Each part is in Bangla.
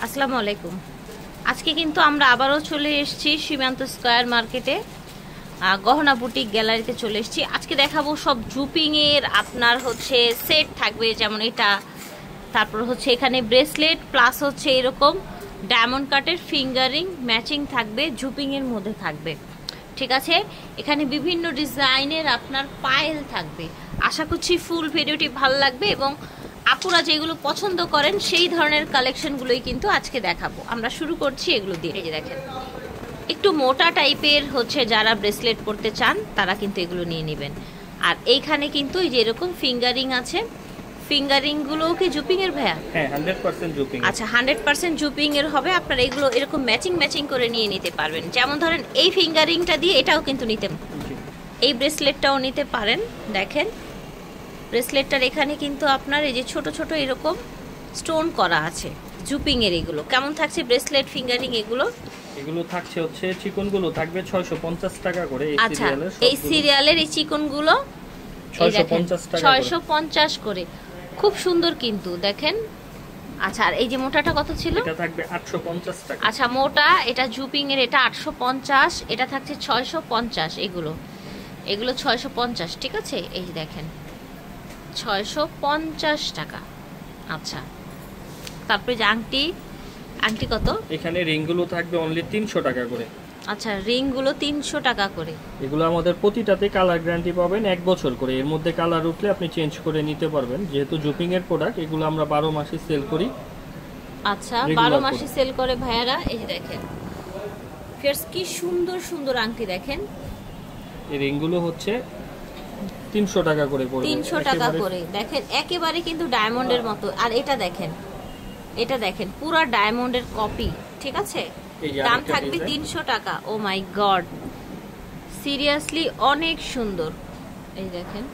আসসালামু আলাইকুম। আজকে কিন্তু আমরা আবারও চলে এসেছি সীমান্ত স্কয়ার মার্কেটে, গহনা বুটিক গ্যালারিতে চলে এসেছি। আজকে দেখাবো সব জুপিং এর আপনার হচ্ছে সেট থাকবে, যেমন এটা, তারপর হচ্ছে এখানে ব্রেসলেট প্লাস হচ্ছে এরকম ডায়মন্ড কাটের ফিঙ্গারিং ম্যাচিং থাকবে, জুপিং এর মধ্যে থাকবে। ঠিক আছে, এখানে বিভিন্ন ডিজাইনের আপনার পায়েল থাকবে। আশা করছি ফুল ভিডিওটি ভালো লাগবে এবং আপুরা যেগুলো পছন্দ করেন সেই ধরনের কালেকশনগুলোই কিন্তু আজকে দেখাবো। আমরা শুরু করছি এগুলো দিয়ে। এই যে দেখেন, একটু মোটা টাইপের হচ্ছে যারা ব্রেসলেট পরতে চান তারা কিন্তু এগুলো নিয়ে নেবেন। আর এইখানে কিন্তু এই যে এরকম ফিঙ্গারিং আছে, ফিঙ্গারিং গুলো কি জুপিং এর ভাইয়া? হ্যাঁ, 100% জুপিং। আচ্ছা, 100% জুপিং এর হবে। আপনারা এগুলো এরকম ম্যাচিং করে নিয়ে নিতে পারবেন। যেমন ধরেন এই ফিঙ্গারিংটা দিয়ে এটাও কিন্তু নিতে, এই ব্রেসলেটটাও নিতে পারেন। দেখেন ব্রেসলেটটার এখানে কিন্তু আপনার এই যে ছোট ছোট এরকম স্টোন করা আছে জুপিং এর। এগুলো কেমন থাকছে ব্রেসলেট ফিঙ্গারিং? এগুলো থাকছে হচ্ছে চিকন গুলো থাকবে 650 টাকা করে। আচ্ছা, এই সিরিয়ালের এই চিকন গুলো 650 টাকা, 650 করে। খুব সুন্দর কিন্তু দেখেন। আচ্ছা, আর এই যে মোটাটা কত ছিল? এটা থাকবে 850 টাকা। আচ্ছা, মোটা এটা জুপিং এর, এটা 850, এটা থাকছে 650। এগুলো 650। ঠিক আছে, এই যে দেখেন 650 টাকা। আচ্ছা, তারপরে যে আংটি কত? এখানে রিংগুলো থাকবে অনলি 300 টাকা করে। আচ্ছা, রিংগুলো 300 টাকা করে। এগুলো আমাদের প্রতিটাতে কালার গ্যারান্টি পাবেন 1 বছর করে। এর মধ্যে কালার উঠলে আপনি চেঞ্জ করে নিতে পারবেন। যেহেতু জুপিং এর প্রোডাক্ট, এগুলো আমরা 12 মাসই সেল করি। আচ্ছা, 12 মাসই সেল করে ভাইয়ারা। এই যে দেখেন ফিয়ার্স, কি সুন্দর সুন্দর আংটি দেখেন। এই রিংগুলো হচ্ছে 300 টাকা করে পড়বে। 300 টাকা করে। দেখেন একেবারে কিন্তু ডায়মন্ডের মতো। আর এটা দেখেন পুরো ডায়মন্ডের কপি। ঠিক আছে, দাম থাকবে 300 টাকা। ও মাই গড, সিরিয়াসলি অনেক সুন্দর। এই দেখেন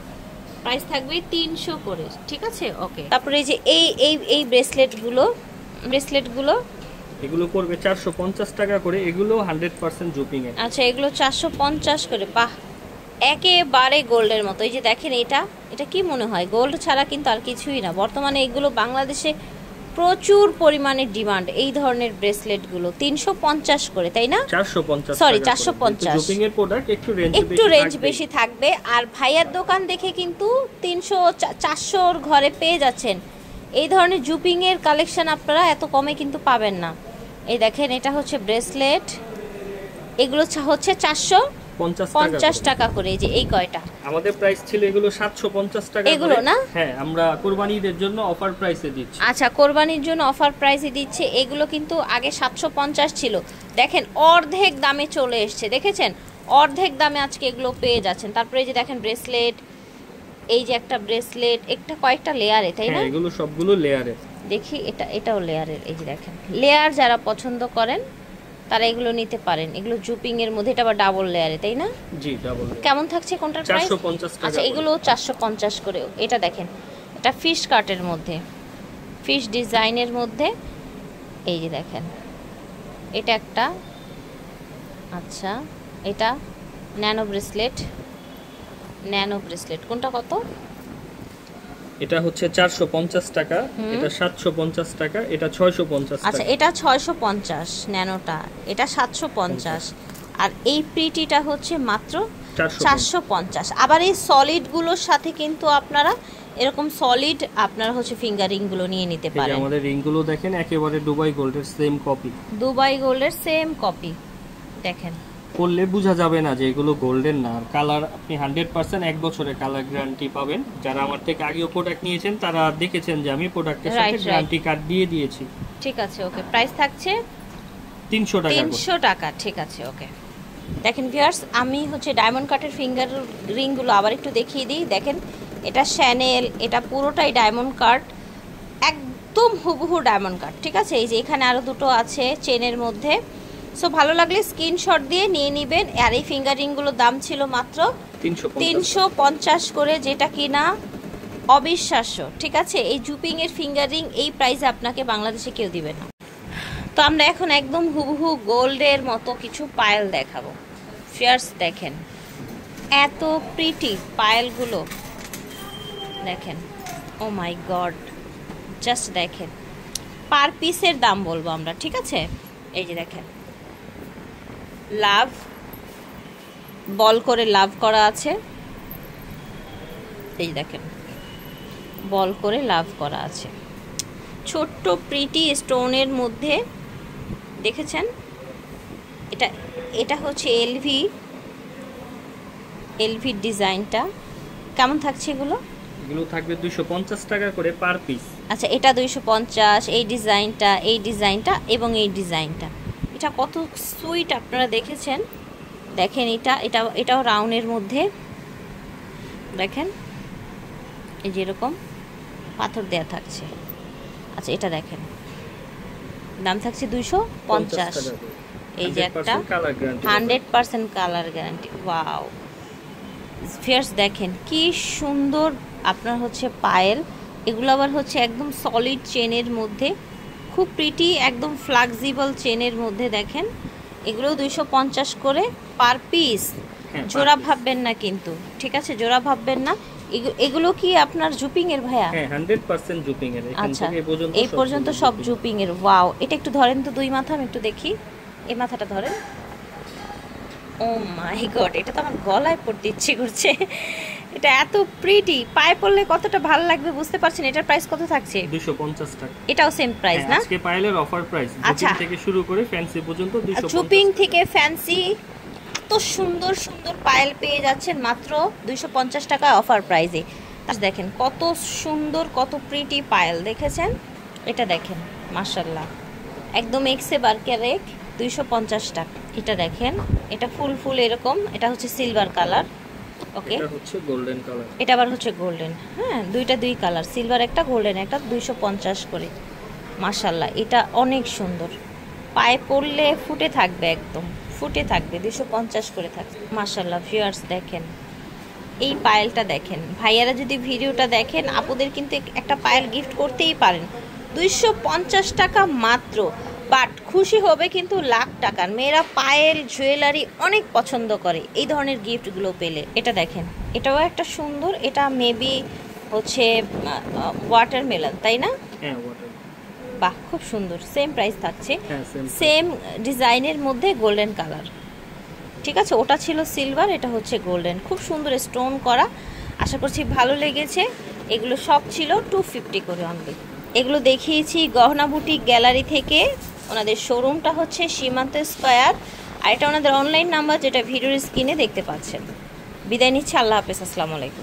প্রাইস থাকবে 300 করে। ঠিক আছে, ওকে। তারপরে এই যে এই ব্রেসলেটগুলো এগুলো পড়বে 450 টাকা করে। এগুলো 100% জুপিং এর। আচ্ছা, এগুলো 450 করে। বাহ, একেবারে গোল্ডের মতো। এই যে দেখেন, এটা কি মনে হয় গোল্ড ছাড়া কিন্তু আর কিছুই না। বর্তমানে এগুলো বাংলাদেশে প্রচুর পরিমাণে ডিমান্ড। এই ধরনের ব্রেসলেট গুলো 350 করে, তাই না? 450, সরি 450। জুপিং এর প্রোডাক্ট একটু রেঞ্জ বেশি থাকবে। আর ভাইয়ার দোকান দেখে কিন্তু 300 400 ঘরে পেয়ে যাচ্ছেন। এই ধরনের জুপিং এর কালেকশন আপনারা এত কমে কিন্তু পাবেন না। এই দেখেন, এটা হচ্ছে ব্রেসলেট, এগুলো হচ্ছে 450 টাকা করে। এই যে এই কয়টা আমাদের প্রাইস ছিল এগুলো 750 টাকা এগুলো না? হ্যাঁ, আমরা কুরবানিদের জন্য অফার প্রাইসে দিচ্ছি। আচ্ছা, কুরবানির জন্য অফার প্রাইসে দিচ্ছে। এগুলো কিন্তু আগে 750 ছিল। দেখেন অর্ধেক দামে চলে এসেছে। দেখেছেন, অর্ধেক দামে আজকে এগুলো পেয়ে যাচ্ছেন। তারপরে এই যে দেখেন ব্রেসলেট, এই যে একটা ব্রেসলেট, একটা কয়েকটা লেয়ারে, তাই না? হ্যাঁ, এগুলো সবগুলো লেয়ারে। দেখি এটাও লেয়ারের। এই যে দেখেন, লেয়ার যারা পছন্দ করেন তারা এগুলো নিতে পারেন। এগুলো জুপিং এর মধ্যে, এটা আবার ডাবল লেয়ারে, তাই না? জি, ডাবল। কেমন থাকছে কোনটার প্রাইস? 450 টাকা। আচ্ছা, এগুলো 450 করে। এটা দেখেন, এটা ফিশ কাটের মধ্যে, ফিশ ডিজাইনের মধ্যে। এই যে দেখেন, এটা একটা। আচ্ছা, এটা ন্যানো ব্রেসলেট কোনটা কত? এটা হচ্ছে 450 টাকা, এটা 750 টাকা, এটা 650 টাকা। আচ্ছা, এটা 650 ন্যানোটা, এটা 750। আর এই প্রিটিটা হচ্ছে মাত্র 450। আবার এই সলিড গুলোর সাথে কিন্তু আপনারা এরকম সলিড আপনারা হচ্ছে ফিঙ্গারিং গুলো নিয়ে নিতে পারেন। আমাদের রিং গুলো দেখেন একেবারে দুবাই গোল্ডের সেম কপি। দেখেন, পরলে বোঝা যাবে না যে এগুলো গোল্ডেন না। আর কালার আপনি 100% 1 বছরের কালার গ্যারান্টি পাবেন। যারা আমার থেকে আগেও প্রোডাক্ট নিয়েছেন তারা দেখেছেন যে আমি প্রোডাক্টের সাথে গ্যারান্টি কার্ড দিয়ে দিয়েছি। ঠিক আছে, ওকে। প্রাইস থাকছে 300 টাকা। ঠিক আছে, ওকে। দেখেন ভিউয়ার্স, আমি হচ্ছে ডায়মন্ড কাটের ফিঙ্গার রিংগুলো আবার একটু দেখিয়ে দিই। দেখেন, এটা শ্যানেল, এটা পুরোটাই ডায়মন্ড কাট, একদম হুবহু ডায়মন্ড কাট। ঠিক আছে, এই যে এখানে আরও দুটো আছে চেনের মধ্যে। সো ভালো লাগলে স্ক্রিনশট দিয়ে নিয়ে নেবেন। আর এই ফিঙ্গারিংগুলোর দাম ছিল মাত্র 350 করে, যেটা কিনা অবিশ্বাস্য। ঠিক আছে, এই জুপিং এর ফিঙ্গারিং এই প্রাইসে আপনাকে বাংলাদেশে কেউ দিবে না। তো আমরা এখন একদম হুবহু গোল্ডের মতো কিছু পায়েল দেখাবো। ফিয়ার্স দেখেন, এত প্রিটি পায়েলগুলো দেখেন। ও মাই গড, জাস্ট দেখেন পার পিসের দাম বলবো আমরা, ঠিক আছে? এই যে দেখেন লাভ, বল করে লাভ করা আছে, এই দেখেন বল করে লাভ করা আছে, ছোট্ট প্রিটি স্টোনের মধ্যে, দেখেছেন? এটা হচ্ছে এলভি ডিজাইনটা। কেমন থাকছে এগুলো? এগুলো থাকবে 250 টাকা করে পার পিস। আচ্ছা, এটা 250, এই ডিজাইনটা এবং এই ডিজাইনটা, এটা কত সুইট আপনারা দেখেছেন? দেখেন এটাও রাউন্ডের মধ্যে, দেখেন এই যেরকম পাথর দেয়া থাকছে। আচ্ছা, এটা দেখেন দাম থাকছে 250। এই যে একটা 100% কালার গ্যারান্টি। ওয়াও ফিয়ার্স, দেখেন কি সুন্দর আপনার হচ্ছে পায়েল। এগুলো আবার হচ্ছে একদম সলিড চেনের মধ্যে, খুব প্রিটি, একদম ফ্লেক্সিবল চেনের মধ্যে। দেখেন এগুলো 250 করে পার পিস। জোড়া ভাববেন না কিন্তু, ঠিক আছে? জোড়া ভাববেন না। এগুলো কি আপনার জুপিং এর ভাইয়া? হ্যাঁ 100% জুপিং এর। আচ্ছা, এই পর্যন্ত সব জুপিং এর। ওয়াও, এটা একটু ধরেন তো দুই মাথা, আমি একটু দেখি। এই মাথাটা ধরেন। ও মাই গড, এটা তো আমার গলায় পড়তে ইচ্ছে করছে। এটা এত প্রিটি, পায়ে পরলে কতটা ভালো লাগবে বুঝতে পারছেন। এটার প্রাইস কত থাকছে? 250 টাকা। এটাও সেম প্রাইস না? আজকে পায়েলের অফার প্রাইস, জুপিং থেকে শুরু করে ফ্যান্সি পর্যন্ত 250। জুপিং থেকে ফ্যান্সি এত সুন্দর সুন্দর পায়েল পেয়ে যাচ্ছেন মাত্র 250 টাকা অফার প্রাইসে। দেখেন কত সুন্দর, কত প্রিটি পায়েল, দেখেছেন? এটা দেখেন মাশাআল্লাহ, একদম এক্সে বারকারেক, 250 টাকা। এটা দেখেন, এটা ফুল এরকম, এটা হচ্ছে সিলভার কালার। ওকে, এটা হচ্ছে গোল্ডেন কালার, এটা আবার হচ্ছে গোল্ডেন। হ্যাঁ, দুই কালার, সিলভার একটা, গোল্ডেন একটা, 250 করে। মাশাআল্লাহ, এটা অনেক সুন্দর, পায়ে পরলে ফুটে থাকবে, একদম ফুটে থাকবে। 250 করে থাকবে। মাশাআল্লাহ ভিউয়ার্স, দেখেন এই পায়েলটা দেখেন। ভাইয়ারা যদি ভিডিওটা দেখেন, আপুদের কিন্তু একটা পায়েল গিফট করতেই পারেন। 250 টাকা মাত্র, বাট খুশি হবে কিন্তু লাখ টাকার। মেয়েরা পায়েল জুয়েলারি অনেক পছন্দ করে এই ধরনের গিফটগুলো পেলে। এটা দেখেন, এটাও একটা সুন্দর, এটা মেবি হচ্ছে ওয়াটারমেলন, তাই না? হ্যাঁ ওয়াটার। বাহ, খুব সুন্দর। সেম প্রাইস থাকছে, হ্যাঁ সেম ডিজাইনের মধ্যে গোল্ডেন কালার, ঠিক আছে? ওটা ছিল সিলভার, এটা হচ্ছে গোল্ডেন, খুব সুন্দর স্টোন করা। আশা করছি ভালো লেগেছে। এগুলো সব ছিল 250 করে অনলি। এগুলো দেখিয়েছি গহনা বুটিক গ্যালারি থেকে। ওনাদের শোরুমটা হচ্ছে সীমান্ত স্কয়ার, আর এটা ওনাদের অনলাইন নাম্বার যেটা ভিডিওর স্ক্রিনে দেখতে পাচ্ছেন। বিদায় নিচ্ছি, আল্লাহ হাফেজ, আসসালামু আলাইকুম।